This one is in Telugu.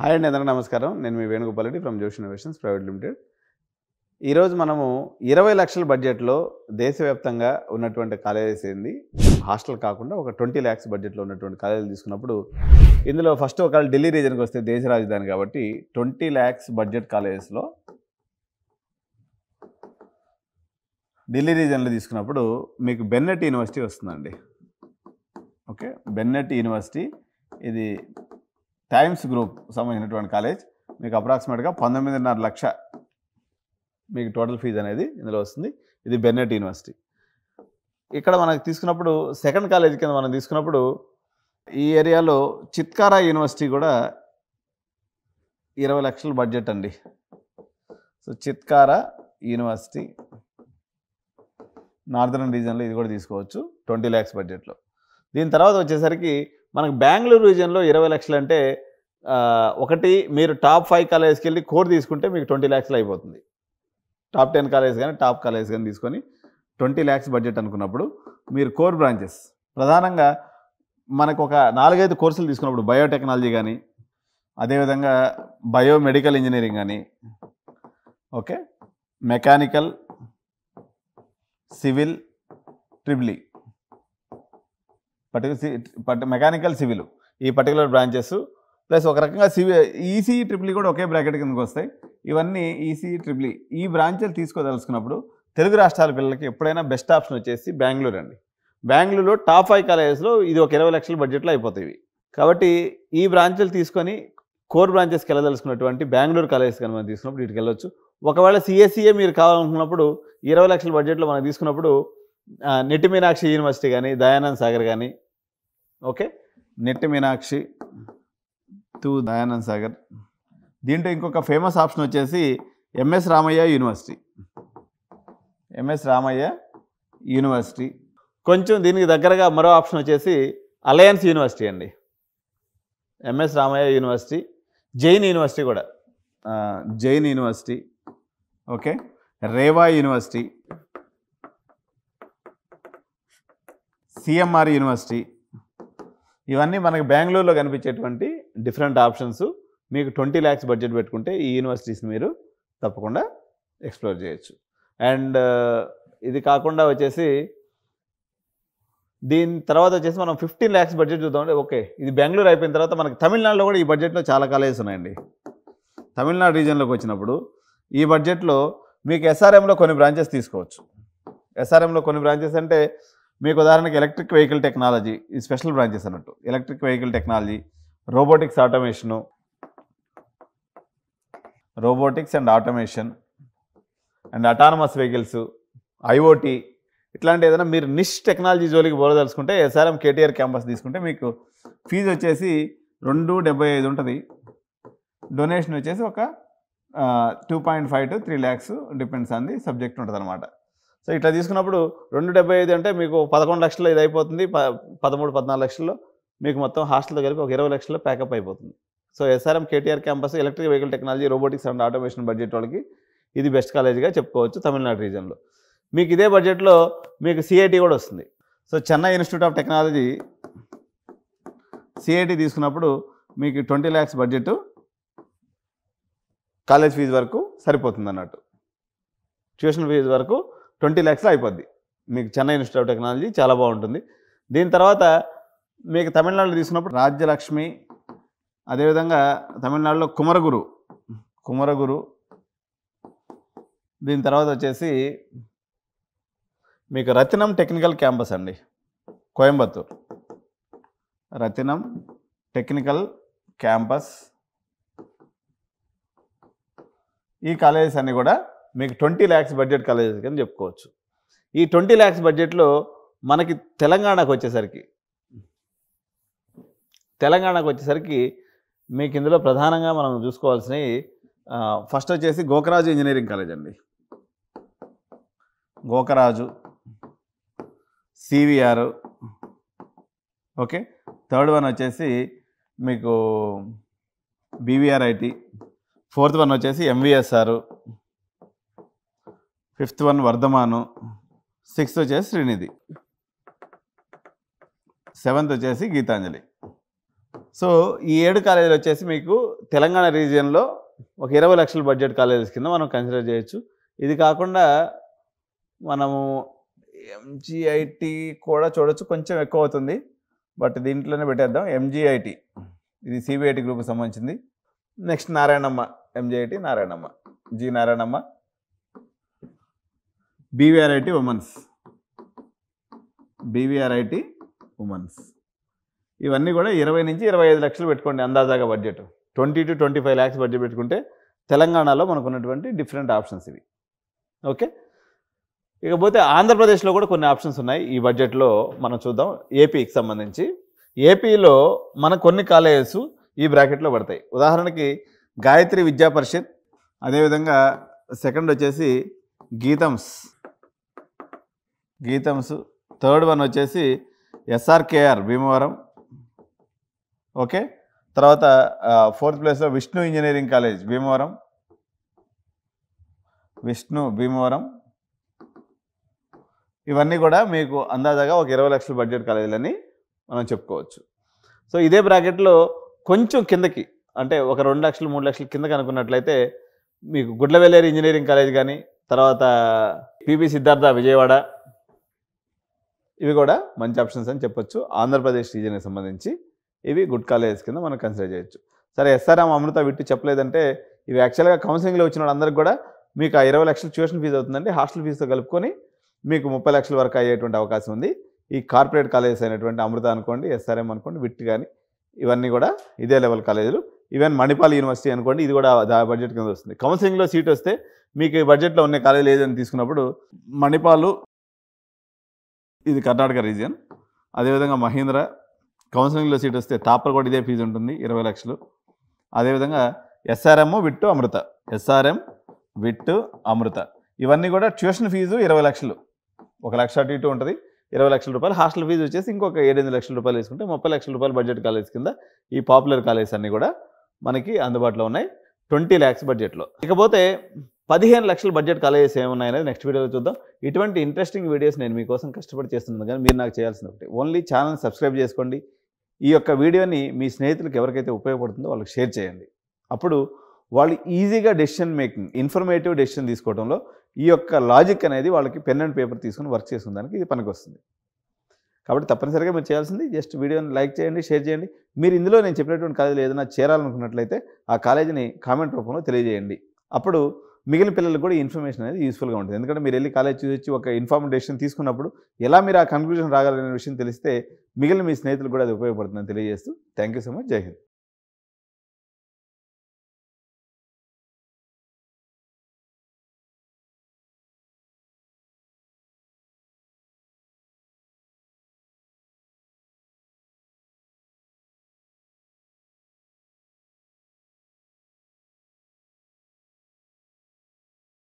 హాయ్ అండి, అందరికీ నమస్కారం. నేను మీ వేణుగోపాల్ రెడ్డి ఫ్రమ్ జోష్ ఇన్నోవేషన్స్ ప్రైవేట్ లిమిటెడ్. ఈరోజు మనము 20 లక్షల బడ్జెట్లో దేశవ్యాప్తంగా ఉన్నటువంటి కాలేజెస్ ఏంది, హాస్టల్ కాకుండా ఒక 20 lakhs బడ్జెట్లో ఉన్నటువంటి కాలేజీలు తీసుకున్నప్పుడు ఇందులో ఫస్ట్ ఒకవేళ ఢిల్లీ రీజన్కి వస్తే దేశ రాజధాని కాబట్టి 20 lakhs బడ్జెట్ కాలేజెస్లో ఢిల్లీ రీజన్లో తీసుకున్నప్పుడు మీకు బెన్నెట్ యూనివర్సిటీ వస్తుందండి. ఓకే, బెన్నెట్ యూనివర్సిటీ ఇది టైమ్స్ గ్రూప్ సంబంధించినటువంటి కాలేజ్. మీకు అప్రాక్సిమేట్గా 19.5 లక్ష మీకు టోటల్ ఫీజు అనేది ఇందులో వస్తుంది. ఇది బెన్నెట్ యూనివర్సిటీ. ఇక్కడ మనకు తీసుకున్నప్పుడు సెకండ్ కాలేజ్ కింద మనం తీసుకున్నప్పుడు ఈ ఏరియాలో చిత్కారా యూనివర్సిటీ కూడా 20 లక్షల బడ్జెట్ అండి. సో చిత్కారా యూనివర్సిటీ నార్దర్న్ రీజన్లో ఇది కూడా తీసుకోవచ్చు 20 lakhs బడ్జెట్లో. దీని తర్వాత వచ్చేసరికి మనకు బెంగళూరు రీజన్లో 20 లక్షలు అంటే ఒకటి మీరు టాప్ 5 కాలేజ్కి వెళ్ళి కోర్ తీసుకుంటే మీకు 20 lakhs అయిపోతుంది. టాప్ 10 కాలేజ్ కానీ టాప్ కాలేజ్ కానీ తీసుకొని 20 lakhs బడ్జెట్ అనుకున్నప్పుడు మీరు కోర్ బ్రాంచెస్ ప్రధానంగా మనకు ఒక 4-5 కోర్సులు తీసుకున్నప్పుడు బయోటెక్నాలజీ కానీ, అదేవిధంగా బయోమెడికల్ ఇంజనీరింగ్ కానీ, okay, mechanical, civil, triple mechanical, civil ఈ పర్టికులర్ బ్రాంచెస్ ప్లస్ ఒక రకంగా ఈసీఈ ట్రిపుల్ కూడా ఒకే బ్రాకెట్ కిందకి వస్తాయి. ఇవన్నీ ఈసీఈ ట్రిపుల్ ఈ బ్రాంచెలు తీసుకోదలుచుకున్నప్పుడు తెలుగు రాష్ట్రాల పిల్లలకి ఎప్పుడైనా బెస్ట్ ఆప్షన్ వచ్చేసి బెంగళూరు అండి. బెంగళూరులో టాప్ 5 కాలేజెస్లో ఇది ఒక 20 లక్షల బడ్జెట్లో అయిపోతాయి. కాబట్టి ఈ బ్రాంచెలు తీసుకొని కోర్ బ్రాంచెస్కి వెళ్ళదలుచుకున్నటువంటి బెంగళూరు కాలేజెస్ కానీ మనం తీసుకున్నప్పుడు వీటికి వెళ్ళొచ్చు. ఒకవేళ సిఎస్సిఏ మీరు కావాలనుకున్నప్పుడు 20 లక్షల బడ్జెట్లో మనం తీసుకున్నప్పుడు నెట్టి మీనాక్షి యూనివర్సిటీ కానీ, దయానంద్ సాగర్ కానీ, ఓకే, నెట్టి మీనాక్షి టు దయానంద్ సాగర్. దీంట్లో ఇంకొక ఫేమస్ ఆప్షన్ వచ్చేసి MS Ramaiah university. MS Ramaiah university. కొంచెం దీనికి దగ్గరగా మరో ఆప్షన్ వచ్చేసి అలయన్స్ యూనివర్సిటీ అండి. MS Ramaiah university, Jain university కూడా, Jain university, okay, Reva university, CMR university. ఇవన్నీ మనకి బెంగళూరులో కనిపించేటువంటి డిఫరెంట్ ఆప్షన్స్. మీకు 20 lakhs బడ్జెట్ పెట్టుకుంటే ఈ యూనివర్సిటీస్ని మీరు తప్పకుండా ఎక్స్ప్లోర్ చేయొచ్చు. అండ్ ఇది కాకుండా వచ్చేసి దీని తర్వాత వచ్చేసి మనం 15 lakhs బడ్జెట్ చూద్దామంటే, ఓకే, ఇది బెంగళూరు అయిపోయిన తర్వాత మనకి తమిళనాడులో కూడా ఈ బడ్జెట్లో చాలా కాలేజెస్ ఉన్నాయండి. తమిళనాడు రీజన్లోకి వచ్చినప్పుడు ఈ బడ్జెట్లో మీకు ఎస్ఆర్ఎంలో కొన్ని బ్రాంచెస్ తీసుకోవచ్చు. ఎస్ఆర్ఎంలో కొన్ని బ్రాంచెస్ అంటే మీకు ఉదాహరణకి ఎలక్ట్రిక్ వెహికల్ టెక్నాలజీ, ఈ స్పెషల్ బ్రాంచెస్ అన్నట్టు. Electric vehicle technology, robotics and automation and autonomous vehicles, IoT, ఇట్లాంటి ఏదైనా మీరు నిష్ టెక్నాలజీ జోలికి పోదలుచుకుంటే ఎస్ఆర్ఎం కేటీఆర్ క్యాంపస్ తీసుకుంటే మీకు ఫీజు వచ్చేసి 275 ఉంటుంది. డొనేషన్ వచ్చేసి ఒక 2.5 to 3 lakhs depends on the subject ఉంటుంది అనమాట. సో ఇట్లా తీసుకున్నప్పుడు 275 అంటే మీకు 11 లక్షల్లో ఇది అయిపోతుంది. 13-14 లక్షల్లో మీకు మొత్తం హాస్టల్తో కలిపి ఒక 20 లక్షల్లో ప్యాకప్ అయిపోతుంది. So SRM KTR campus electric vehicle technology, robotics and automation budget వాళ్ళకి ఇది బెస్ట్ కాలేజ్గా చెప్పుకోవచ్చు తమిళనాడు రీజన్లో. మీకు ఇదే బడ్జెట్లో మీకు సిఐటి కూడా వస్తుంది. So Chennai institute of technology CIT తీసుకున్నప్పుడు మీకు 20 lakhs బడ్జెట్ కాలేజ్ ఫీజు వరకు సరిపోతుంది అన్నట్టు. ట్యూషన్ ఫీజు వరకు 20 lakhs అయిపోద్ది. మీకు చెన్నై ఇన్స్టిట్యూట్ ఆఫ్ టెక్నాలజీ చాలా బాగుంటుంది. దీని తర్వాత మీకు తమిళనాడులో తీసుకున్నప్పుడు రాజ్యలక్ష్మి, అదేవిధంగా తమిళనాడులో కుమరగురు. దీని తర్వాత వచ్చేసి మీకు రత్నం టెక్నికల్ క్యాంపస్ అండి, కోయంబత్తూర్. రత్నం టెక్నికల్ క్యాంపస్. ఈ కాలేజెస్ అన్నీ కూడా మీకు 20 lakhs బడ్జెట్ కాలేజెస్ కింద చెప్పుకోవచ్చు. ఈ 20 lakhs బడ్జెట్లో మనకి తెలంగాణకు వచ్చేసరికి మీకు ఇందులో ప్రధానంగా మనం చూసుకోవాల్సినవి ఫస్ట్ వచ్చేసి గోకరాజు ఇంజనీరింగ్ కాలేజ్ అండి. Gokaraju, CVR, okay. Third one వచ్చేసి మీకు బీవీఆర్ఐటి, ఫోర్త్ వన్ వచ్చేసి ఎంవిఎస్ఆర్, ఫిఫ్త్ వన్ వర్ధమాను, సిక్స్త్ వచ్చేసి శ్రీనిధి, సెవెంత్ వచ్చేసి గీతాంజలి. సో ఈ 7 కాలేజీలు వచ్చేసి మీకు తెలంగాణ రీజియన్లో ఒక 20 లక్షల బడ్జెట్ కాలేజెస్ కింద మనం కన్సిడర్ చేయొచ్చు. ఇది కాకుండా మనము ఎంజీఐటీ కూడా చూడొచ్చు, కొంచెం ఎక్కువ అవుతుంది, బట్ దీంట్లోనే పెట్టేద్దాం. ఎంజీఐటీ ఇది సిబిఐటి గ్రూప్కి సంబంధించింది. Next Narayanamma, MGIT Narayanamma, G Narayanamma, BVRIT women's, BVRIT women's. ఇవన్నీ కూడా 20 నుంచి 25 లక్షలు పెట్టుకోండి అందాజాగా బడ్జెట్. 20 to 25 lakhs బడ్జెట్ పెట్టుకుంటే తెలంగాణలో మనకు ఉన్నటువంటి డిఫరెంట్ ఆప్షన్స్ ఇవి. ఓకే, ఇకపోతే ఆంధ్రప్రదేశ్లో కూడా కొన్ని ఆప్షన్స్ ఉన్నాయి ఈ బడ్జెట్లో. మనం చూద్దాం. ఏపీకి సంబంధించి ఏపీలో మన కొన్ని కాలేజెస్ ఈ బ్రాకెట్లో పడతాయి. ఉదాహరణకి గాయత్రి విద్యా పరిషత్, అదేవిధంగా సెకండ్ వచ్చేసి గీతమ్స్, థర్డ్ వన్ వచ్చేసి ఎస్ఆర్కేఆర్ భీమవరం. ఓకే, తర్వాత ఫోర్త్ ప్లేస్లో విష్ణు ఇంజనీరింగ్ కాలేజ్ భీమవరం, ఇవన్నీ కూడా మీకు అందాజాగా ఒక 20 లక్షల బడ్జెట్ కాలేజీలని మనం చెప్పుకోవచ్చు. సో ఇదే బ్రాకెట్లో కొంచెం కిందకి, అంటే ఒక 2 లక్షలు 3 లక్షల కిందకి అనుకున్నట్లయితే మీకు గుడ్లవెల్లేరు ఇంజనీరింగ్ కాలేజ్ కానీ, తర్వాత పిబి సిద్ధార్థ విజయవాడ, ఇవి కూడా మంచి ఆప్షన్స్ అని చెప్పొచ్చు. ఆంధ్రప్రదేశ్ రీజియన్కి సంబంధించి ఇవి గుడ్ కాలేజెస్ కింద మనం కన్సిడర్ చేయొచ్చు. సరే, ఎస్ఆర్ఎం అమృత విట్టు చెప్పలేదంటే ఇవి యాక్చువల్గా కౌన్సిలింగ్లో వచ్చిన వాళ్ళందరికీ కూడా మీకు ఆ 20 లక్షల ట్యూషన్ ఫీజు అవుతుందండి. హాస్టల్ ఫీజుతో కలుపుకొని మీకు 30 లక్షల వరకు అయ్యేటువంటి అవకాశం ఉంది. ఈ కార్పొరేట్ కాలేజెస్ అయినటువంటి అమృత అనుకోండి, ఎస్ఆర్ఎం అనుకోండి, విట్ కానీ, ఇవన్నీ కూడా ఇదే లెవెల్ కాలేజీలు. ఈవెన్ మణిపాల్ యూనివర్సిటీ అనుకోండి, ఇది కూడా బడ్జెట్ కింద వస్తుంది. కౌన్సిలింగ్లో సీట్ వస్తే మీకు ఈ బడ్జెట్లో ఉన్న కాలేజీలు ఏదైనా తీసుకున్నప్పుడు మణిపాలు, ఇది కర్ణాటక రీజియన్, అదేవిధంగా మహీంద్ర, కౌన్సిలింగ్లో సీట్ వస్తే తాపర్ కూడా ఇదే ఫీజు ఉంటుంది 20 లక్షలు. అదేవిధంగా ఎస్ఆర్ఎం విట్టు అమృత, ఇవన్నీ కూడా ట్యూషన్ ఫీజు 20 లక్షలు, 1 లక్ష అటు ఇటు ఉంటుంది, 20 లక్షల రూపాయలు. హాస్టల్ ఫీజు వచ్చేసి ఇంకొక 7-8 లక్షల రూపాయలు తీసుకుంటే 30 లక్షల రూపాయలు బడ్జెట్ కాలేజ్ కింద ఈ పాపులర్ కాలేజెస్ అన్నీ కూడా మనకి అందుబాటులో ఉన్నాయి 20 lakhs బడ్జెట్లో. ఇకపోతే 15 లక్షల బడ్జెట్ కాలేజెస్ ఏమున్నాయనేది నెక్స్ట్ వీడియోలో చూద్దాం. ఇటువంటి ఇంట్రెస్టింగ్ వీడియోస్ నేను మీకోసం కష్టపడి చేస్తున్నాను, కానీ మీరు నాకు చేయాల్సింది ఒకటి, ఓన్లీ ఛానల్ సబ్స్క్రైబ్ చేసుకోండి. ఈ యొక్క వీడియోని మీ స్నేహితులకు ఎవరికైతే ఉపయోగపడుతుందో వాళ్ళకి షేర్ చేయండి. అప్పుడు వాళ్ళు ఈజీగా డెసిషన్ మేకింగ్, ఇన్ఫర్మేటివ్ డెసిషన్ తీసుకోవడంలో ఈ యొక్క లాజిక్ అనేది వాళ్ళకి పెన్ అండ్ పేపర్ తీసుకుని వర్క్ చేసుకునేదానికి ఇది పనికి వస్తుంది. కాబట్టి తప్పనిసరిగా మీరు చేయాల్సింది జస్ట్ వీడియోని లైక్ చేయండి, షేర్ చేయండి. మీరు ఇందులో నేను చెప్పినటువంటి కాలేజీలో ఏదైనా చేరాలనుకున్నట్లయితే ఆ కాలేజీని కామెంట్ రూపంలో తెలియజేయండి. అప్పుడు మిగిలిన పిల్లలకు కూడా ఈ ఇన్ఫర్మేషన్ అనేది యూస్ఫుల్గా ఉంటుంది. ఎందుకంటే మీరు వెళ్ళి కాలేజ్ చూసి ఒక ఇన్ఫార్మ్డ్ డెసిషన్ తీసుకున్నప్పుడు ఎలా మీరు ఆ కన్క్లూజన్ రాగలనే విషయం తెలిస్తే మిగిలిన మీ స్నేహితులకు కూడా అది ఉపయోగపడుతుందని తెలియజేస్తూ థ్యాంక్ యూ సో మచ్. జై హింద్.